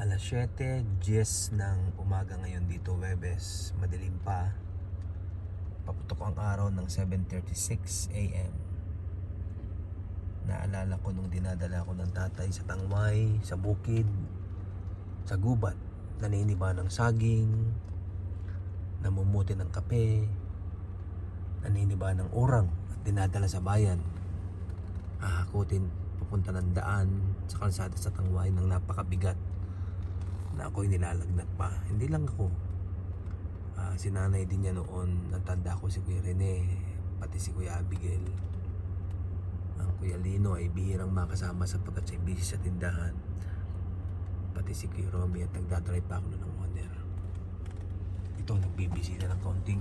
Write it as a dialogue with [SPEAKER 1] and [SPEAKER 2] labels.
[SPEAKER 1] Alas 7:10 ng umaga ngayon dito, Webes. Madilim pa. Paputok ang araw ng 7:36 AM. Naalala ko nung dinadala ko ng tatay sa Tangway, sa bukid, sa gubat. Naniniba ng saging, namumuti ng kape, naniniba ng urang at dinadala sa bayan. Hahakutin papunta ng daan sa kalsada sa Tangway ng napakabigat na ako'y nilalagnat pa. Hindi lang ako, si nanay din niya noon. Natanda ko si Kuya Rene, pati si Kuya Abigail. Ang Kuya Lino ay bihirang makasama sapagkat siya busy sa tindahan. Pati si Kuya Romy at nagdadrive pa ako ng owner. Ito, nagbibisita ng kaunting